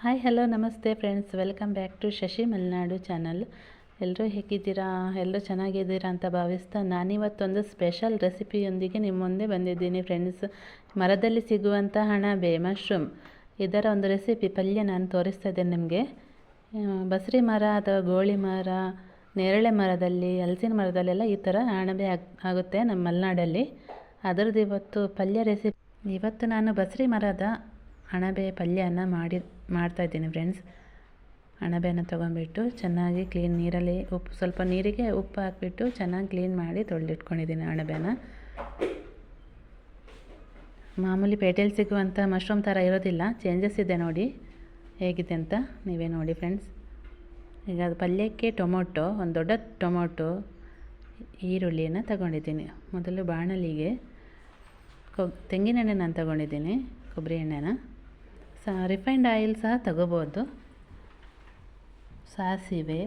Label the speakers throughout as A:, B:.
A: Hi hello ನಮಸ್ತೆ friends, welcome back to Shashi Malenadu channel. ಎಲ್ಲರೂ ಹೇಗಿದ್ದೀರಾ? ಎಲ್ಲರೂ ಚೆನ್ನಾಗಿದ್ದೀರಾ ಅಂತ ಭಾವಿಸ್ತಾ ನಾನಿವತ್ತೊಂದು ಸ್ಪೆಷಲ್ ರೆಸಿಪಿಯೊಂದಿಗೆ ನಿಮ್ಮ ಮುಂದೆ ಬಂದಿದ್ದೀನಿ ಫ್ರೆಂಡ್ಸ್. ಮರದಲ್ಲಿ ಸಿಗುವಂಥ ಅಣಬೆ ಮಶ್ರೂಮ್, ಇದರ ಒಂದು ರೆಸಿಪಿ ಪಲ್ಯ ನಾನು ತೋರಿಸ್ತಾ ಇದ್ದೇನೆ ನಿಮಗೆ. ಬಸರಿ ಮರ ಅಥವಾ ಗೋಳಿ ಮರ, ನೇರಳೆ ಮರದಲ್ಲಿ, ಹಲಸಿನ ಮರದಲ್ಲೆಲ್ಲ ಈ ಥರ ಅಣಬೆ ಆಗುತ್ತೆ ನಮ್ಮ ಮಲೆನಾಡಲ್ಲಿ. ಅದರದ್ದು ಇವತ್ತು ಪಲ್ಯ ರೆಸಿಪಿ. ಇವತ್ತು ನಾನು ಬಸರಿ ಮರದ ಅಣಬೆ ಪಲ್ಯನ ಮಾಡ್ತಾಯಿದ್ದೀನಿ ಫ್ರೆಂಡ್ಸ್. ಅಣಬೆನ ತೊಗೊಂಡ್ಬಿಟ್ಟು ಚೆನ್ನಾಗಿ ಕ್ಲೀನ್ ನೀರಲ್ಲಿ ಸ್ವಲ್ಪ ನೀರಿಗೆ ಉಪ್ಪು ಹಾಕ್ಬಿಟ್ಟು ಚೆನ್ನಾಗಿ ಕ್ಲೀನ್ ಮಾಡಿ ತೊಳೆದಿಟ್ಕೊಂಡಿದ್ದೀನಿ ಅಣಬೆನ. ಮಾಮೂಲಿ ಪೇಟೆಯಲ್ಲಿ ಸಿಗುವಂಥ ಮಶ್ರೂಮ್ ಥರ ಇರೋದಿಲ್ಲ, ಚೇಂಜಸ್ ಇದೆ ನೋಡಿ ಹೇಗಿದೆ ಅಂತ ನೀವೇ ನೋಡಿ ಫ್ರೆಂಡ್ಸ್. ಈಗ ಅದು ಪಲ್ಯಕ್ಕೆ ಟೊಮೊಟೊ, ಒಂದು ದೊಡ್ಡ ಟೊಮೊಟೊ, ಈರುಳ್ಳಿನ ತಗೊಂಡಿದ್ದೀನಿ. ಮೊದಲು ಬಾಣಲಿಗೆ ತೆಂಗಿನೆಣ್ಣೆ ನಾನು ತಗೊಂಡಿದ್ದೀನಿ, ಕೊಬ್ಬರಿ ಎಣ್ಣೆನ. ರಿಫೈಂಡ್ ಆಯಿಲ್ ಸಹ ತಗೋಬೋದು. ಸಾಸಿವೆ,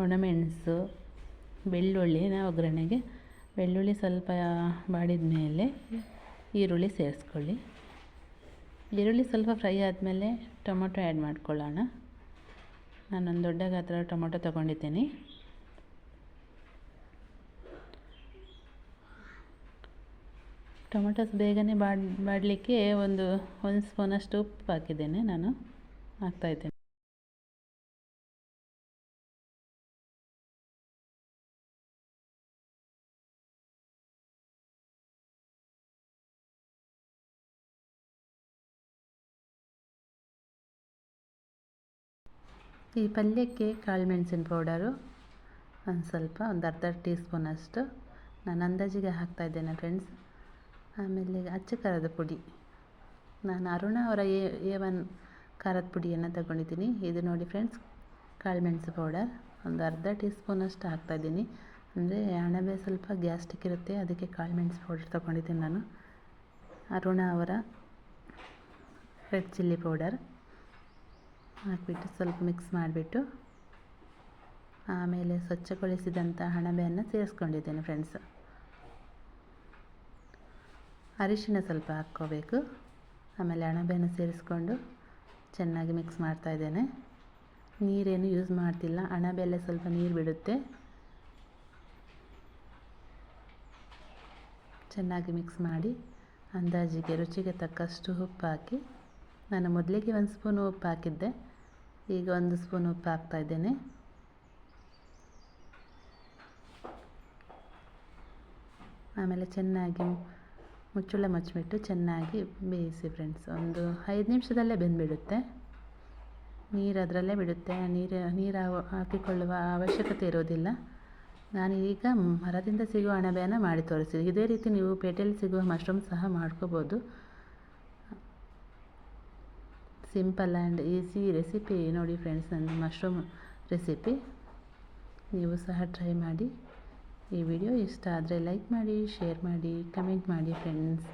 A: ಒಣಮೆಣಸು, ಬೆಳ್ಳುಳ್ಳಿನ ಒಗ್ಗರಣೆಗೆ. ಬೆಳ್ಳುಳ್ಳಿ ಸ್ವಲ್ಪ ಬಾಡಿದ ಮೇಲೆ ಈರುಳ್ಳಿ ಸೇರಿಸ್ಕೊಳ್ಳಿ. ಈರುಳ್ಳಿ ಸ್ವಲ್ಪ ಫ್ರೈ ಆದಮೇಲೆ ಟೊಮೊಟೊ ಆ್ಯಡ್ ಮಾಡ್ಕೊಳ್ಳೋಣ. ನಾನೊಂದು ದೊಡ್ಡ ಗಾತ್ರದ ಟೊಮೊಟೊ ತೊಗೊಂಡಿದ್ದೀನಿ. ಟೊಮೆಟೊಸ್ ಬೇಗನೆ ಬಾಡಲಿಕ್ಕೆ ಒಂದು ಸ್ಪೂನಷ್ಟು ಉಪ್ಪು ಹಾಕಿದ್ದೇನೆ, ನಾನು ಹಾಕ್ತಾಯಿದ್ದೇನೆ. ಈ ಪಲ್ಯಕ್ಕೆ ಕಾಳು ಮೆಣಸಿನ ಪೌಡರು ಒಂದು ಅರ್ಧ ಟೀ ಸ್ಪೂನಷ್ಟು ನಾನು ಅಂದಾಜಿಗೆ ಹಾಕ್ತಾಯಿದ್ದೇನೆ ಫ್ರೆಂಡ್ಸ್. ಆಮೇಲೆ ಅಚ್ಚ ಖಾರದ ಪುಡಿ, ನಾನು ಅರುಣ ಅವರ A1 ಖಾರದ ಪುಡಿಯನ್ನು ತಗೊಂಡಿದ್ದೀನಿ. ಇದು ನೋಡಿ ಫ್ರೆಂಡ್ಸ್, ಕಾಳು ಮೆಣಸು ಪೌಡರ್ ಒಂದು ಅರ್ಧ ಟೀ ಸ್ಪೂನಷ್ಟು ಹಾಕ್ತಾಯಿದ್ದೀನಿ. ಅಂದರೆ ಅಣಬೆ ಸ್ವಲ್ಪ ಗ್ಯಾಸ್ಟ್ರಿಕ್ ಇರುತ್ತೆ, ಅದಕ್ಕೆ ಕಾಳು ಮೆಣಸು ಪೌಡರ್ ತೊಗೊಂಡಿದ್ದೀನಿ ನಾನು. ಅರುಣ ಅವರ ರೆಡ್ ಚಿಲ್ಲಿ ಪೌಡರ್ ಹಾಕಿಬಿಟ್ಟು ಸ್ವಲ್ಪ ಮಿಕ್ಸ್ ಮಾಡಿಬಿಟ್ಟು ಆಮೇಲೆ ಸ್ವಚ್ಛಗೊಳಿಸಿದಂಥ ಅಣಬೆಯನ್ನು ಸೇರಿಸ್ಕೊಂಡಿದ್ದೇನೆ ಫ್ರೆಂಡ್ಸ್. ಅರಿಶಿನ ಸ್ವಲ್ಪ ಹಾಕ್ಕೋಬೇಕು. ಆಮೇಲೆ ಅಣಬೆಯನ್ನು ಸೇರಿಸ್ಕೊಂಡು ಚೆನ್ನಾಗಿ ಮಿಕ್ಸ್ ಮಾಡ್ತಾಯಿದ್ದೇನೆ. ನೀರೇನು ಯೂಸ್ ಮಾಡ್ತಿಲ್ಲ, ಅಣಬೆಲ್ಲ ಸ್ವಲ್ಪ ನೀರು ಬಿಡುತ್ತೆ. ಚೆನ್ನಾಗಿ ಮಿಕ್ಸ್ ಮಾಡಿ ಅಂದಾಜಿಗೆ ರುಚಿಗೆ ತಕ್ಕಷ್ಟು ಉಪ್ಪು ಹಾಕಿ, ನಾನು ಮೊದಲಿಗೆ 1 ಸ್ಪೂನ್ ಉಪ್ಪು ಹಾಕಿದ್ದೆ, ಈಗ 1 ಸ್ಪೂನ್ ಉಪ್ಪು ಹಾಕ್ತಾಯಿದ್ದೇನೆ. ಆಮೇಲೆ ಚೆನ್ನಾಗಿ ಮುಚ್ಚಳ ಮುಚ್ಚಿಬಿಟ್ಟು ಚೆನ್ನಾಗಿ ಬೇಯಿಸಿ ಫ್ರೆಂಡ್ಸ್. ಒಂದು 5 ನಿಮಿಷದಲ್ಲೇ ಬೆಂದುಬಿಡುತ್ತೆ. ನೀರು ಅದರಲ್ಲೇ ಬಿಡುತ್ತೆ, ನೀರು ಹಾಕಿಕೊಳ್ಳುವ ಅವಶ್ಯಕತೆ ಇರೋದಿಲ್ಲ. ನಾನು ಈಗ ಮರದಿಂದ ಸಿಗುವ ಅಣಬೆಯನ್ನು ಮಾಡಿ ತೋರಿಸ್ತೀನಿ. ಇದೇ ರೀತಿ ನೀವು ಪೇಟೆಯಲ್ಲಿ ಸಿಗುವ ಮಶ್ರೂಮ್ ಸಹ ಮಾಡ್ಕೋಬೋದು. ಸಿಂಪಲ್ ಆ್ಯಂಡ್ ಈಸಿ ರೆಸಿಪಿ ನೋಡಿ ಫ್ರೆಂಡ್ಸ್, ನನ್ನ ಮಶ್ರೂಮ್ ರೆಸಿಪಿ. ನೀವು ಸಹ ಟ್ರೈ ಮಾಡಿ. ಈ ವಿಡಿಯೋ ಇಷ್ಟ ಆದರೆ ಲೈಕ್ ಮಾಡಿ, ಶೇರ್ ಮಾಡಿ, ಕಮೆಂಟ್ ಮಾಡಿ ಫ್ರೆಂಡ್ಸ್.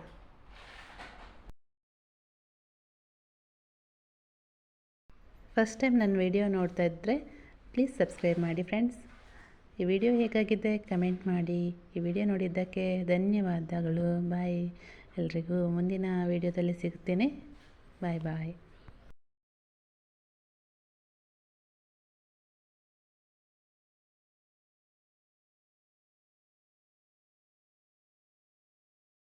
A: ಫಸ್ಟ್ ಟೈಮ್ ನನ್ನ ವಿಡಿಯೋ ನೋಡ್ತಾ ಇದ್ದರೆ ಪ್ಲೀಸ್ ಸಬ್ಸ್ಕ್ರೈಬ್ ಮಾಡಿ ಫ್ರೆಂಡ್ಸ್. ಈ ವಿಡಿಯೋ ಹೇಗಾಗಿದೆ ಕಮೆಂಟ್ ಮಾಡಿ. ಈ ವಿಡಿಯೋ ನೋಡಿದ್ದಕ್ಕೆ ಧನ್ಯವಾದಗಳು. ಬಾಯ್. ಎಲ್ರಿಗೂ ಮುಂದಿನ ವಿಡಿಯೋದಲ್ಲಿ ಸಿಗ್ತೀನಿ. ಬಾಯ್ ಬಾಯ್.